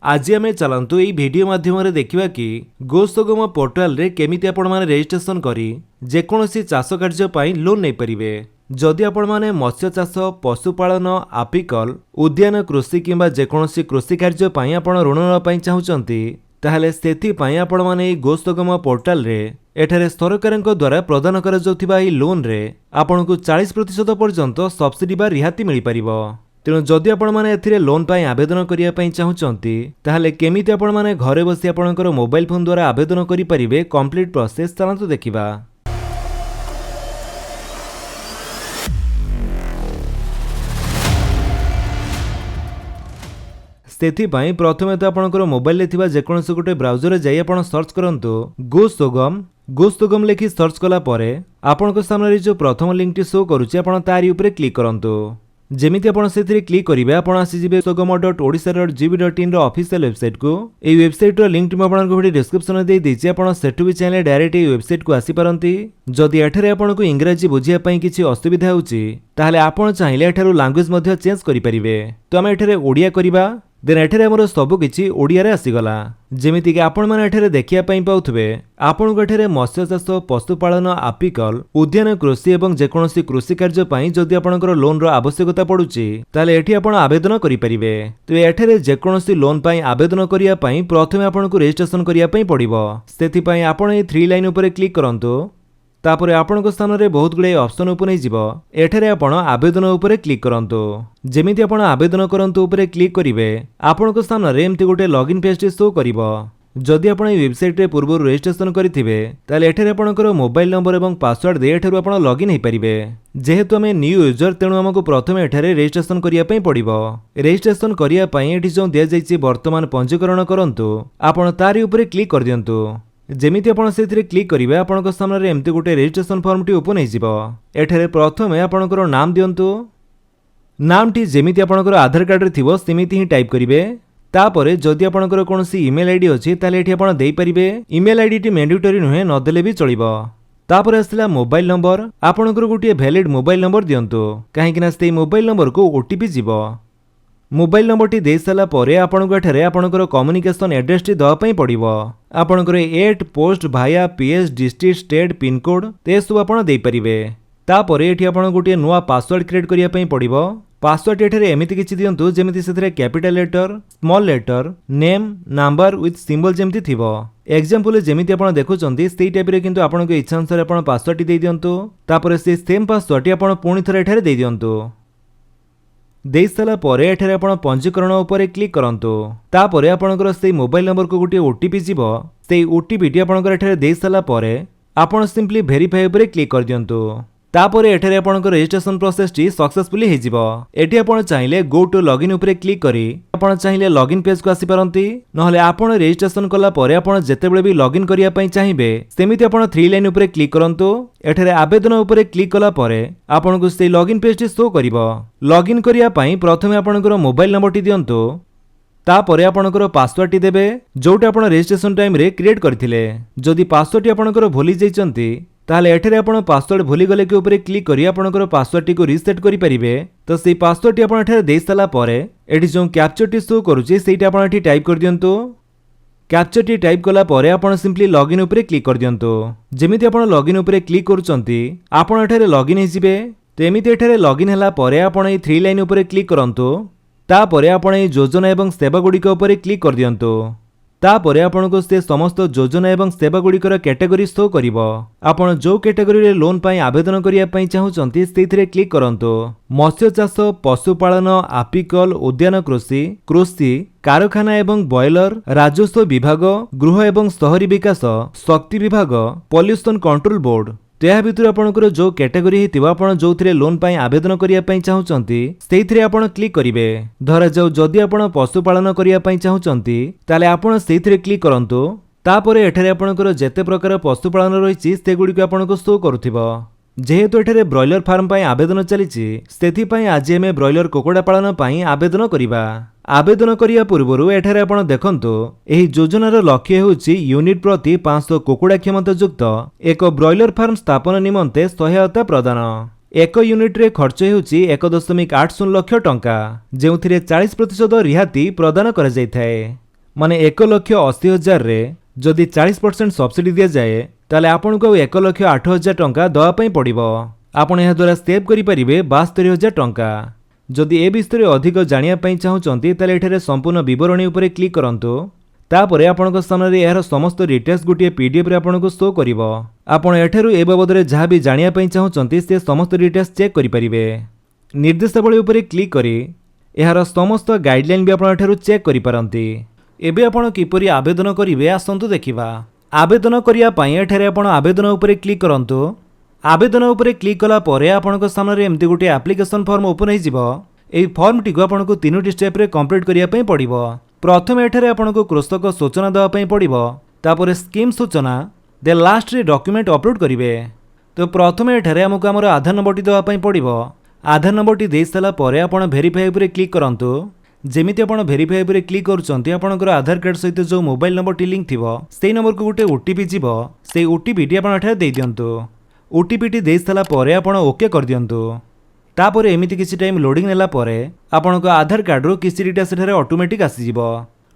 आज आम चलतु यही वीडियो माध्यम देखा कि गोसगम पोर्टाल रे केमिति आपण माने रजिस्ट्रेशन करी जेकोसी चाष कार्य लोन नहीं पारे। जदि आपण माने मत्स्य चाष पशुपालन आपिकल उद्यान कृषि किंबा जेकोसी कृषि कार्य आपण ऋण नापी चाहूँगी ताहले सेथिपाई आपण माने गोसगम पोर्टाल रे एठारे सरकार द्वारा प्रदान करा जाउथिबा एही लोन रे आपनको 40% पर्यंत सब्सिडी बा रिहाती मिल पारिबो। तेणु जदि आपण माने एथिरे लोन पाई आवेदन करिया पई चाहूचंती ताहले केमिति आपण माने घरे बसी आपणकर मोबाइल फोन द्वारा आवेदन करि परिबे कंप्लीट प्रोसेस चलंतु देखिबा। सेथिपाई प्रथमे तो आपणकर मोबाइल रे थिबा जेकोनसी गोटे ब्राउजर रे जाई आपण सर्च करंतु गोसगम लिखि सर्च कला परे आपणक सामने जो प्रथम लिंक टी शो करूची आपण तारी ऊपर क्लिक करंतु। जेमिति आपण सेथिरे क्लिक करिवे आपण आसी जिवे sogom.odisha.gov.in रो ऑफिशियल वेबसाइट को। ए वेबसाइट रो लिंक मैं आपनको वीडियो डिस्क्रिप्शन दे देछि आपण सेठु भी चाहे डायरेक्ट ए वेबसाइट को आसी पारंती। जदि एठारे आपनको इंग्रजी बुझिया पई किछि असुविधा होउची ताहले आपण चाहिले एठारो लैंग्वेज मध्ये चेंज करि परिबे। तो हम एठारे ओडिया करिबा देन एठारे हमर सब किछि ओडिया रे आसीगला। जेमिति कि आपण माने एठारे देखिया पई पाउथबे आपनको एठारे मत्स्य चाष पशुपालन आपिकल उद्यान कृषि एवं जेकोसी कृषि कार्य पई जदि आपणकर लोन रो आवश्यकता पडुची ताले एठी आपण आवेदन करि परिबे। तो एठारे जेकोसी लोन पई आवेदन करिया पई प्रथमे आपनको रजिस्ट्रेशन करिया पई पडिबो। सेथि पई आपण ए 3 लाइन ऊपर क्लिक करंतु। तापर आपणक स्थान बहुत गुड़े ऑप्शन ओपन हो एठारे आपण आवेदन उपरे क्लिक करंतु। जेमिति आपण आवेदन करंतु उपरे क्लिक करिवे आपणक स्थान रे एमति गोटे लॉगिन पेज शो करिवो। जदि आपण ए वेबसाइट रे पूर्व रजिस्ट्रेशन करिथिबे ताले एठारे आपणकर मोबाइल नंबर एवं पासवर्ड दे एठारु आपण लॉगिन हे परिबे। जेहेतु आमे न्यू यूजर तेणु हमकु प्रथमे एठारे रजिस्ट्रेशन करिया पई पडिवो। रजिस्ट्रेशन करिया पई एठी जो दिया जायछि वर्तमान पंजीकरण करंतु आपण तारी उपरे क्लिक कर दियंतु। जेमिति आपण सेथिरे क्लिक करिवे आपणक सामने रे एमति गोटे रजिस्ट्रेशन फॉर्म टी ओपन हे जिवो। एठारे प्रथमे आपणकर नाम दियंतु। नाम टी जेमिति आपणकर आधार कार्ड रे थिवो सेमिति ही टाइप करिवे। तापरे जदि आपणकर कोनोसी ईमेल आईडी अछि ताले एठी आपण देई परिबे। ईमेल आईडी टी मैंडेटरी नुहे न देले भी चलिबो। तापरे आसला मोबाइल नंबर आपणकर गोटे वैलिड मोबाइल नंबर दियंतु काहे कि ना से मोबाइल नंबर को ओटीपी जिवो। मोबाइल नंबर टी दे साला परे आपनको एठारे आपणकर कम्युनिकेशन एड्रेस टी दवा पई पडिवो। आपणकर 8 पोस्ट भाया PS district state pin code ते सब आपण देई परिबे। तापरे एठी आपण गोटे नुवा पासवर्ड क्रिएट करिया पई पडिवो। पासवर्ड एठारे एमिति किछि दियंतु जेमिति सेथरे capital letter small letter name number with symbol जेमिति थिवो। एग्जांपल जेमिति आपण देखुचंती सेही टाइप रे किंतु आपनको इच्छा अनुसार आपण पासवर्ड टी देई दियंतु। तापरे से सेम पासवर्ड टी आपण पुणी थरे एठारे देई दियंतु। देई साला परे एठारे आपण पंजीकरण उपरे क्लिक करंतु। तापरे आपणकर से मोबाइल नंबर को गोटे ओटीपी जिवो। से ओटीपी टी आपणकर एठारे देई साला परे आपण सिंपली वेरीफाई उपरे क्लिक कर दियंतु। तापरे एठारे आपणकर रजिस्ट्रेशन प्रोसेस टी सक्सेसफुली हे जिवो। एठी आपण चाहिले गो टू लॉगिन उपरे क्लिक करी आपण चाहिले लॉगिन पेज को आसी पारंती। नहले आपण रजिस्ट्रेशन कला परे आपण जेतेबेले भी लॉगिन करिया पई चाहिबे सेमिति आपण 3 लाइन उपरे क्लिक करंतु। एठारे आवेदन उपरे क्लिक कला परे आपनको से लॉगिन पेज टी शो करिवो। लॉगिन करिया पई प्रथमे आपणकर मोबाइल नंबर टी दियंतु। तापरे आपणकर पासवर्ड टी देबे जोटा आपण रजिस्ट्रेशन टाइम रे क्रिएट करथिले। जदि पासवर्ड टी आपणकर भूली जाइचंती ताहले एठारे आपण पासवर्ड भूली गले के ऊपर क्लिक करी आपणकर पासवर्ड टी को रीसेट करि परिबे। तो सेही पासवर्ड टी आपण एठारे देई साला परे एठी जो कैप्चर टी शो करूची सेटा आपण एठी टाइप कर दियंतु। कैप्चर टी टाइप कला परे आपण सिंपली लॉगिन ऊपर क्लिक कर दियंतु। जेमिति आपण लॉगिन ऊपर क्लिक करूचंती आपण एठारे लॉगिन हे जिवे। तो एमिति एठारे लॉगिन हला परे आपण ए 3 लाइन ऊपर क्लिक करंतु। तापरे आपण ए योजना एवं सेवा गुडी के ऊपर क्लिक कर दियंतु। तापरे आपनको से समस्त योजना एवं सेवा गुड़िकर कैटेगरी शो करिवो। आपण जो कैटेगरी रे लोन पाई आवेदन करिया पई चाहूचंती सेथिरे क्लिक करंतु। मत्स्य चाष पशुपालन आपिकल उद्यान कृषि कारखाना एवं बॉयलर राजस्व विभाग गृह एवं शहरी विकास शक्ति विभाग पॉल्यूशन कंट्रोल बोर्ड तेहा भितर आपणकर जो कैटेगरी हेतिबा आपण जोथिरे लोन पाई आवेदन करिया पई चाहूचंती सेथिरे आपण क्लिक करिवे। धरा जाऊ जदि आपण पशुपालन करिया पई चाहूचंती ताले आपण सेथिरे क्लिक करंतु। तापरे एठारे आपणकर जेते प्रकार पशुपालन रहिछि सेगुडी आपणको शो करूथिबो। जेहेतु एठारे ब्रॉयलर फार्म पाई आवेदन चलीछि सेथिपाई आज एमे ब्रॉयलर कुकुड़ा पालन पाई आवेदन करिबा। आवेदन करिया पूर्वरु एठारे आपण देखंतु एही योजनार लक्ष्य हेउछि यूनिट प्रति 500 कुकुड़ा क्षमता युक्त एक ब्रॉयलर फार्म स्थापन निमंते सहायता प्रदान। एक यूनिट रे खर्च हेउछि 1.80 लाख टंका जेउथिरे 40% रिहाती प्रदान करा जायथाय। माने 1,80,000 रे जदि 40% सब्सिडी दिया जाए ताले आपनको 1,08,000 टंका दवा पई पड़िबो। आपण यह द्वारा सेव करि परिबे 72,000 टंका। जदि ए विषय अधिक जानिया पई चाहुचंती ताले एठारे संपूर्ण विवरणी उपरे क्लिक करंतु। तापरे आपनको सामने यार समस्त डिटेल्स गोटे पीडीएफ रे आपनको शो करिवो। आपण एठारु ए बाबदरे जहाँ भी जानिया पई चाहुचंती से समस्त डिटेल्स चेक करि परिबे। निर्देशावली उपरे क्लिक करी यार समस्त गाइडलाइन भी आपण एठारु चेक करि पारंती। एबे आपण किपरि आवेदन करिवे आसंतु देखिबा। आवेदन करिया पई एठारे आपण आवेदन उपरे क्लिक करंतु। आवेदन उपरे क्लिक कला परे आपनको सामने एमती गोटे एप्लिकेशन फॉर्म ओपन हो जिवो। एई फॉर्म टिको आपनको तीनोटी स्टेप रे कंप्लीट करिया पई पड़िबो। प्रथम एठारे आपनको कृषक सूचना देवा पई पड़िबो, तापरे स्कीम सूचना, दे लास्ट रे डॉक्यूमेंट अपलोड करिवे। तो प्रथम एठारे हमको हमर आधार नंबरटी देवा पई पड़िबो। आधार नंबरटी देई साला परे आपण वेरीफाई उपरे क्लिक करंतु। जेमिति आपण वेरीफाई उपरे क्लिक करूचंती आपणकर आधार कार्ड सहित जो मोबाइल नंबर लिंक थिबो सेई नंबर को गोटे ओटीपी जीवो। सेई ओटीपी टी आपण एठारे देई दियंतु। ओटीपी टी देई साला परे आपण ओके कर दियंतु। तापर एमिति किसी टाइम लोडिंग नेला परे आपणको आधार कार्ड रो किसी डिटेल्स एठारे ऑटोमेटिक आसी जिवो।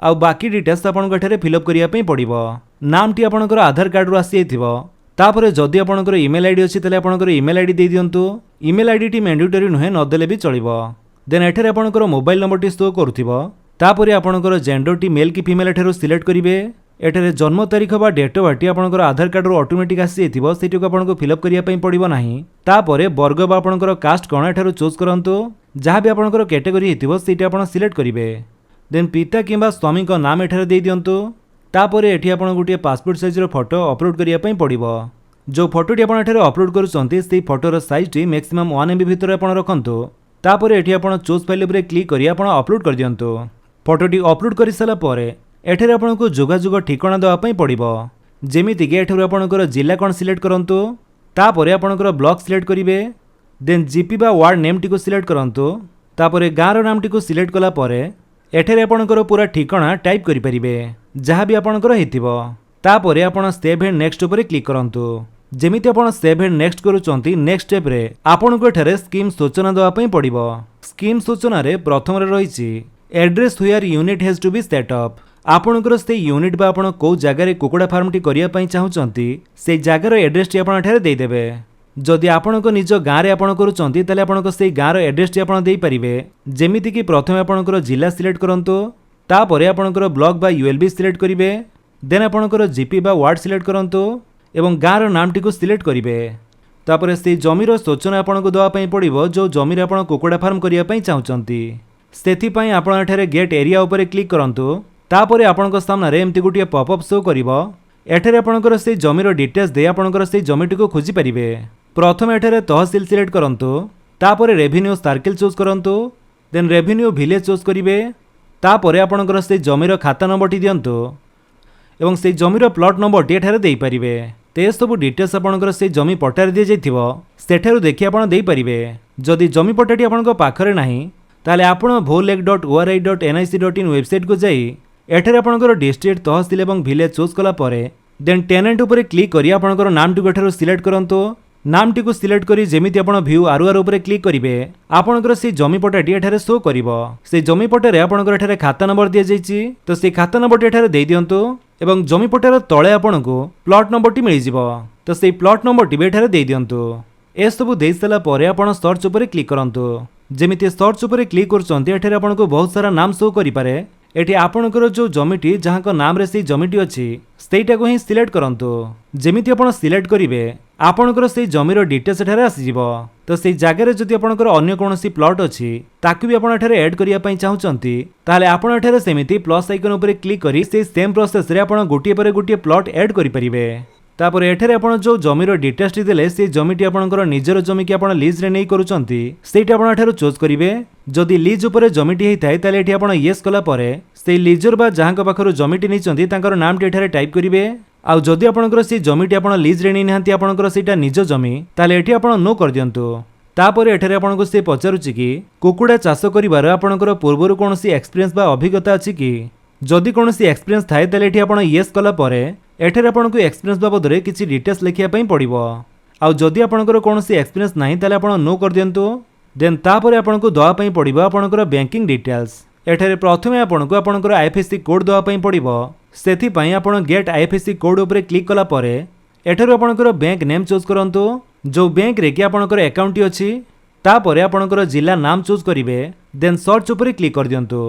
आ बाकी डिटेल्स आपणको एठारे फिलअप करिया पई पड़िबो। नाम टी आपणकर आधार कार्ड रो आसी जाइथिबो। तापर जदि आपणकर ईमेल आईडी अछि तले आपणकर ईमेल आईडी देई दियंतु। ईमेल आईडी टी मैंडेटरी नुहे न देले भी चलिबो। देन एठारे आपणकर मोबाइल नंबर टी शो करूथिबो। तापर आपणकर जेंडर टी मेल की फीमेल एठारो सिलेक्ट करिवे। एठारे जन्म तारीख बा डेट ऑफ बर्थ आपणकर आधार कार्ड रो ऑटोमेटिक आसी जाइथिबो। सेटिको आपणको फिलअप करिया पई पड़िबो नाही। तापर वर्ग बा आपणकर कास्ट कोन एठारो चूज करंतु। जहाँ भी आपणकर कैटेगरी हेतिबो सेटा आपण सिलेक्ट करिवे। देन पिता किंबा स्वामी को नाम एठारे देई दियंतु। तापर एठी आपण गोटे पासपोर्ट साइज रो फोटो अपलोड करिया पई पड़िबो। जो फोटोटी आपण एठारे अपलोड करूचंती सेई Fotor size T maximum 1 MB भितर आपण रखंतु। तापर एठी आपण चूज फाइल उपरे क्लिक करी आपण अपलोड कर दियंतु। फोटोटी अपलोड करि साला परे एठारे आपनको जोगाजोग ठिकाना देवा पई पड़िबो। जेमिति कि एठारे आपणकर जिल्ला कोन सिलेक्ट करंतु। तापर आपणकर ब्लॉक सिलेक्ट करिवे। देन जीपी बा वार्ड नेम टी को सिलेक्ट करंतु। तापर गाँर नाम टी को सिलेक्ट कला परे एठारे आपणकर पूरा ठिकाना टाइप करि परिबे जहाँ भी आपणकर हेतिबो। तापर आपण सेव एंड नेक्स्ट उपरे क्लिक करंतु। जेमिति आपण सेव एंड नेक्स्ट करूचंती नेक्स्ट स्टेप रे आपनको एठारे स्कीम सूचना देवा पई पड़िबो। स्कीम सूचना रे प्रथम रे रहिछि address where unit has to be set up. आपणकर से यूनिट बा आपण को जगह रे कुकुड़ा फार्म टी करिया पई चाहुचंती से जगह रो एड्रेस टी आपण एठारे देई देबे। जदि आपणको निज गाँ रे आपण करूचंती ताले आपणको से गाँ रो एड्रेस टी आपण देई परिबे। जेमिति कि प्रथम आपणकर जिल्ला सिलेक्ट करंतु। तापरे आपणकर ब्लॉक बा यूएलबी सिलेक्ट करिवे। देन आपणकर जीपी बा वार्ड सिलेक्ट करंतु एवं गाँर नाम टी को सिलेक्ट करिवे। तापरे से जमीर सूचना आपणको देवा पई पड़िबो जो जमीर आपण कुकुड़ा फार्म करिया पई चाहुचंती। सेथि पई आपण एठारे गेट एरिया उपरे क्लिक करंतु। तापरे आपणको सामने एमती गोटे पॉपअप शो करिवो। एठारे आपणकर से जमीर डिटेल्स दे आपणकर से जमीटी को खोजी परिबे। प्रथम एठारे तहसील सिलेक्ट करंतु। तापरे रेवेन्यू सर्किल चूज करंतु। देन रेवेन्यू विलेज चूज करिवे। तापरे आपणकर से जमीर खाता नंबर टी दियंतु एवं से जमीर प्लॉट नंबर टी एठारे देई परिबे। ते सब डिटेल्स आपणकर से जमी पट्टारे दिया जाइथिबो सेठारु देखि आपण देई परिबे। जदि जमी पट्टाटी आपणको पाखरे नाही ताले आपण bholek.ori.nic.in वेबसाइट को जाई एठारे आपणकर डिस्ट्रिक्ट तहसील एवं विलेज चूज कला परे देन टेनेंट उपरे क्लिक करी आपणकर नाम टी एठारु सिलेक्ट करंतु। नाम टी को सिलेक्ट करी जेमिति आपण व्यू आर उपरे क्लिक करिवे आपणकर से जमी पट्टाटी एठारे शो करिवो। से जमी पट्टारे आपणकर एठारे खाता नंबर दिया जाइछि तो से खाता नंबर एठारे देई दियंतु एवं जमी पट्टार तळे आपणको प्लॉट नंबर टी मिलि जिवो तो से प्लॉट नंबर टी एठारे देई दियंतु। ए सब देई साला परे आपण सर्च उपरे क्लिक करंतु। जेमिति सर्च उपरे क्लिक करचंती एठारे आपणको बहुत सारा नाम शो करि पारे। एठी आपणकर जो जमीटी जहाँ को नाम रे से जमीटी अछि सेटा को ही सिलेक्ट करंतु। जेमिति आपण सिलेक्ट करिवे आपणकर से जमीर डिटेल्स एठारे आसी जिवो तो से जगह रे जदि आपणकर अन्य कोनोसी प्लॉट अछि ताकु भी आपण एठारे ऐड करिया पई चाहुचंती ताले आपण एठारे सेमिति प्लस आइकन उपरे क्लिक करी से सेम प्रोसेस रे आपण गोटिए परे गोटिए प्लॉट ऐड करि परिबे। तापर एठारे आपण जो जमीर डिटेल्स टी देले से जमीटी आपणकर निजर जमी कि आपण लीज रे नै करूचंती सेटा आपण एठारो चूज करिवे। जदि लीज उपरे जमीटी हेइ थाए ताले एठी आपण यस कला परे से लीजर बा जहां को पाखरो जमीटी नैचंती तांकर नाम टी एठारे टाइप करिवे। आ जदि आपणकर से जमीटी आपण लीज रे नै नाहंती आपणकर सेटा निज जमी ताले एठी आपण नो कर दियंतु। तापर एठारे आपणको से पचारुछि कि कुकुड़ा चाष करिवार आपणकर पूर्वरु कोनोसी एक्सपीरियंस बा अभिज्ञता अछि कि जदि कोनोसी एक्सपीरियंस थाए ताले एठी आपण यस कला परे एठारे आपणको एक्सपीरियंस बाबदरे किछि डिटेल्स लेखिया पई पड़िबो। आ जदि आपणकर कोनोसी एक्सपीरियंस नाही ताले आपण नो कर दियंतु। देन तापरे आपणको दवा पई पड़िबो आपणकर बैंकिंग डिटेल्स एठारे प्रथमे आपनको आपनकर आईएफएससी कोड दवा पई पड़िबो सेथि पई आपण गेट आईएफएससी कोड ऊपर क्लिक कला परे एठारे आपनकर बैंक नेम चूज करंतु जो बैंक रे कि आपनकर अकाउंट अछि तापरे आपनकर जिला नाम चूज करिवे देन सर्च ऊपर क्लिक कर दियंतु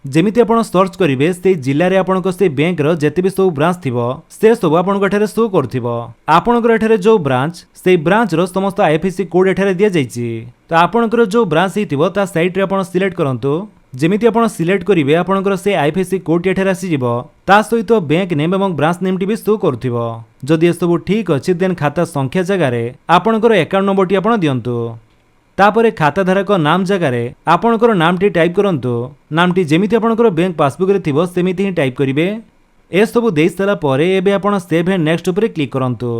जेमिति आपण सर्च करिवे से जिल्ला रे आपनको से बैंक रो जेते भी सब ब्रांच थिबो से सब आपनको एठारे शो करथिबो आपनकर एठारे जो ब्रांच से ब्रांच रो समस्त आईएफएससी कोड एठारे दिया जायछि तो आपनकर जो ब्रांच हिथिबो ता साइट रे आपण सिलेक्ट करंतु जेमिति आपण सिलेक्ट करिवे आपनकर से आईएफएससी कोड एठारे आसी जिवो ता सहित बैंक नेम एवं ब्रांच नेम टी भी शो करथिबो जदि ए सब ठीक अछि देन खाता संख्या जगह रे आपनकर अकाउंट नंबर टी आपण दियंतु तापरे खाता धारक नाम जगार आपणकर नामटी टाइप करंतु नामटी जेमिति आपणकर बैंक पासबुक रे थिबो सेमिति ही टाइप करिवे ए सब देई सारा परे एबे आपण सेव एंड नेक्स्ट ऊपर क्लिक करंतु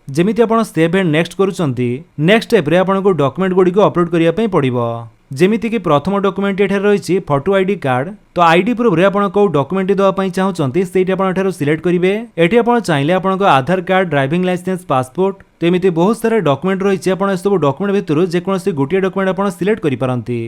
जेमिति आपण सेव एंड नेक्स्ट करूचंती नेक्स्ट स्टेप रे आपणको डॉक्यूमेंट गुडी को अपलोड करिया पई पड़िबो जेमिति कि प्रथम डॉक्यूमेंट एठार रहिछि फोटो आईडी कार्ड तो आईडी प्रूफ रे आपण को डॉक्यूमेंट दवा पई चाहउचंती सेठी आपण एठार सिलेक्ट करिवे एठी आपण चाहिले आपणको आधार कार्ड ड्राइविंग लाइसेंस पासपोर्ट तो एमिति बहुत सारा डॉक्यूमेंट रहिछि आपण सब डॉक्यूमेंट भितरु जे कोनोसी गोटिए डॉक्यूमेंट आपण सिलेक्ट करि पारंती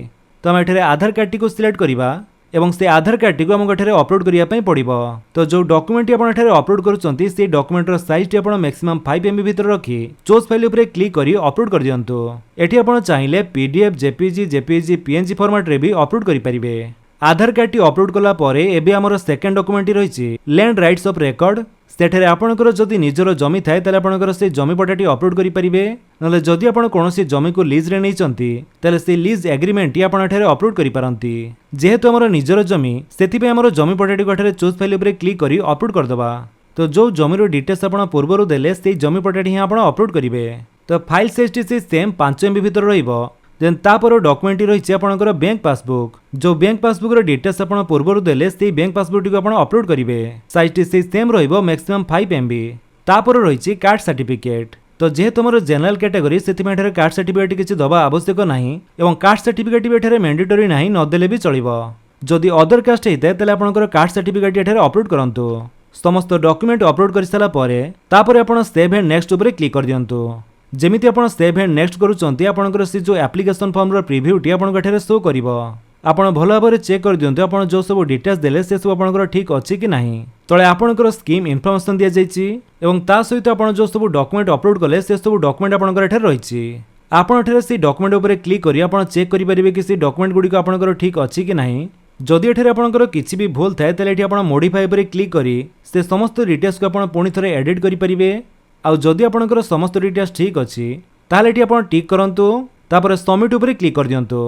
तो हम एठारे आधार कार्ड टी को सिलेक्ट करिवा एवं से आधार कार्ड टी को हम एठारे अपलोड करिया पई पड़िबो तो जो डॉक्यूमेंट टी आपण एठारे अपलोड करूचंती से डॉक्यूमेंट रो साइज टी आपण मैक्सिमम 5 MB भीतर रखी चूज फाइल ऊपर क्लिक करी अपलोड कर दियंतु एठी आपण चाहिले पीडीएफ जेपीजी पीएनजी फॉर्मेट रे भी अपलोड करि परिबे आधार कार्ड टी अपलोड कला परे एबे हमर सेकंड डॉक्यूमेंट टी रहिछि लैंड राइट्स ऑफ रेकॉर्ड सेठारे आपणकर जदि निजर जमी थाए ताले आपणकर से जमी पटाटी अपलोड करि परिबे नले जदि आपण कोनोसी जमी को लीज रे नै चंती ताले से लीज एग्रीमेंट टी आपण एठारे अपलोड करि पारंती जेहेतु हमर निजर जमी सेति पे हमर जमी पटाटी को एठारे चूज फाइल ऊपर क्लिक करी अपलोड कर दबा तो जो जमी रो डिटेल्स आपण पूर्वरु देले से जमी पटाटी ही आपण अपलोड करिवे तो फाइल साइज टी से सेम 5 MB भीतर रहिबो देन तापर डॉक्यूमेंट टी रहिछि आपणकर बैंक पासबुक जो बैंक पासबुक रो डिटेल्स आपण पूर्वरु देले से बैंक पासबुक टी को आपण अपलोड करिवे साइज टी से सेम रहिबो मैक्सिमम 5 MB तापर रहिछि कार्ड सर्टिफिकेट तो जेहेतु हमर जनरल कैटेगरी सेति मेठारे कार्ड सर्टिफिकेट किछि दबा आवश्यक नाही एवं कार्ड सर्टिफिकेट भी एठारे मैंडेटरी नाही न देले भी चलिबो जदि अदर कास्ट हेते तले आपणकर कार्ड सर्टिफिकेट एठारे अपलोड करंतु समस्त डॉक्यूमेंट अपलोड कर साला परे तापर आपण सेव एंड नेक्स्ट ऊपर क्लिक कर दियंतु जेमिति आपण सेव एंड नेक्स्ट करूचंती आपणकर से जो एप्लिकेशन फॉर्म रो प्रीव्यू टी आपण एठारे शो करिवो आपण भलो भाबरे चेक कर दियंतु आपण जो सब डिटेल्स देले से सब आपणकर ठीक अछि कि नाही तळे आपणकर स्कीम इन्फॉर्मेशन दिया जायछि एवं ता सहित आपण जो सब डॉक्यूमेंट अपलोड कले से सब डॉक्यूमेंट आपणकर एठारे रहिछि आपण एठारे से डॉक्यूमेंट ऊपर क्लिक करी आपण चेक करि परिबे कि से डॉक्यूमेंट गुडी को आपणकर ठीक अछि कि नाही जदि एठारे आपणकर किछि भी भूल थाए तले एठी आपण मॉडिफाई ऊपर क्लिक करी से समस्त डिटेल्स को आपण पुणी थरे एडिट करि परिबे आउ जदि आपणकर समस्त डिटेल्स ठीक अछि ताले एठी आपण टिक करंतु तापर सबमिट ऊपर क्लिक कर दियंतु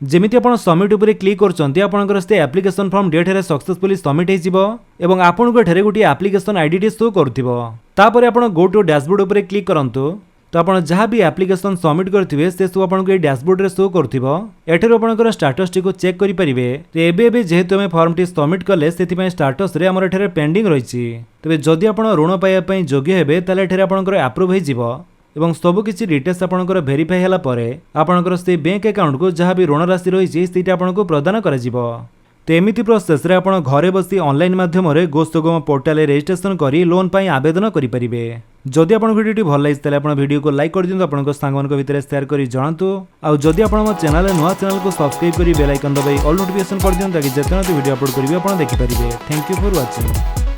जेमिति आपण सबमिट ऊपर क्लिक करचंती आपणकर से एप्लिकेशन फॉर्म डेट रे सक्सेसफुली सबमिट हेजिबो एवं आपणको एठारे गोटी एप्लिकेशन आईडी टी शो करथिबो तापर आपण गो टू डैशबोर्ड ऊपर क्लिक करंतु तो आपण जहाँ भी एप्लिकेशन सबमिट करथिबे से सब आपनको ए डैशबोर्ड रे शो करथिबो एठारे आपणकर स्टेटस टी को चेक करि परिबे तो एबे जेहेतु हम फॉर्म टी सबमिट कले सेति पय स्टेटस रे हमर एठारे पेंडिंग रहिछि तबे जदि आपण ऋण पाइबा पय योग्य हेबे ताले एठारे आपणकर अप्रूव हे जिवो एवं सब किछि डिटेल्स आपणकर वेरीफाई होला परे आपणकर से बैंक अकाउंट को जहाँ भी ऋण राशि रहिछि सेटा आपनको प्रदान करा जिवो तो एमिति प्रोसेस रे आपण घरे बसी ऑनलाइन माध्यम रे गोस्तोगम पोर्टल रे रजिस्ट्रेशन करी लोन पई आवेदन करि परिबे जदि आपण वीडियो भल लागिस तले आपण वीडियो को लाइक कर दियंतु आपन सांगन को भितर शेयर करी जणांतु आ जदि आपण हमर चैनल नुवा चैनल को सब्सक्राइब करी बेल आइकन दबाई ऑल नोटिफिकेशन कर दियंतु ताकि जेतना वीडियो अपलोड करिवे आपण देखि परिबे थैंक यू फॉर वाचिंग।